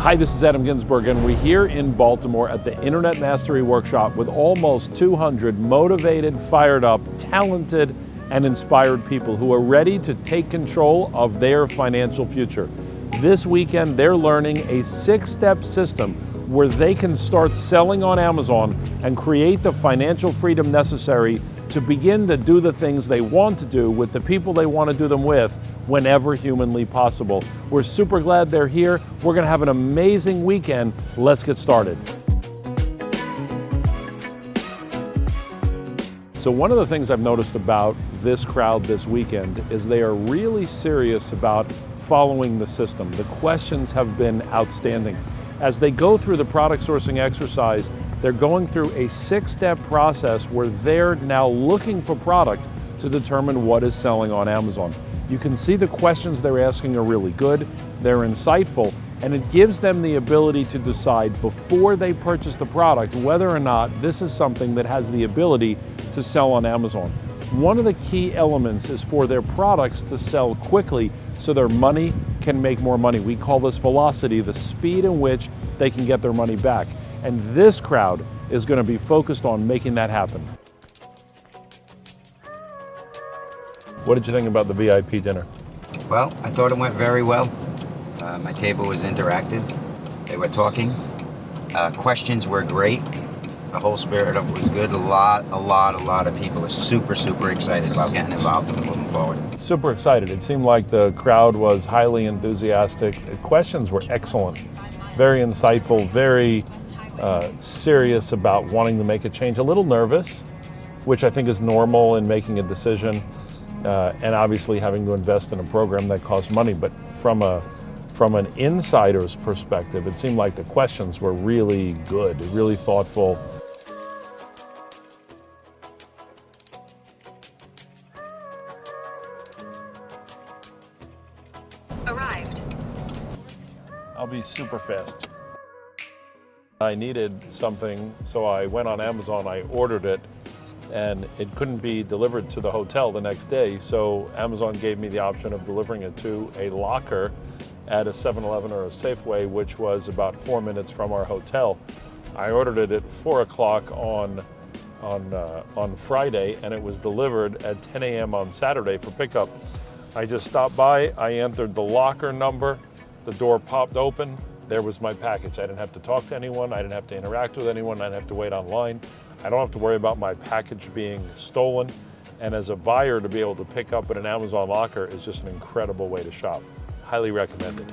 Hi, this is Adam Ginsberg, and we're here in Baltimore at the Internet Mastery Workshop with almost 200 motivated, fired up, talented, and inspired people who are ready to take control of their financial future. This weekend, they're learning a 6-step system where they can start selling on Amazon and create the financial freedom necessary to begin to do the things they want to do with the people they want to do them with whenever humanly possible. We're super glad they're here. We're going to have an amazing weekend. Let's get started. So one of the things I've noticed about this crowd this weekend is they are really serious about following the system. The questions have been outstanding. As they go through the product sourcing exercise, they're going through a 6-step process where they're now looking for product to determine what is selling on Amazon. You can see the questions they're asking are really good, they're insightful, and it gives them the ability to decide before they purchase the product whether or not this is something that has the ability to sell on Amazon. One of the key elements is for their products to sell quickly so their money can make more money. We call this velocity, the speed in which they can get their money back. And this crowd is going to be focused on making that happen. What did you think about the VIP dinner? Well, I thought it went very well. My table was interactive. They were talking. Questions were great. The whole spirit of it was good. A lot of people are super excited about getting involved and moving forward. Super excited. It seemed like the crowd was highly enthusiastic. The questions were excellent, very insightful, very serious about wanting to make a change. A little nervous, which I think is normal in making a decision, and obviously having to invest in a program that costs money. But from an insider's perspective, it seemed like the questions were really good, really thoughtful. Arrived. I'll be super fast. I needed something, so I went on Amazon, I ordered it, and it couldn't be delivered to the hotel the next day, so Amazon gave me the option of delivering it to a locker at a 7-Eleven or a Safeway, which was about 4 minutes from our hotel. I ordered it at 4 o'clock on Friday, and it was delivered at 10 a.m. on Saturday for pickup. I just stopped by, I entered the locker number, the door popped open, there was my package. I didn't have to talk to anyone, I didn't have to interact with anyone, I didn't have to wait online. I don't have to worry about my package being stolen. And as a buyer, to be able to pick up at an Amazon locker is just an incredible way to shop. Highly recommended.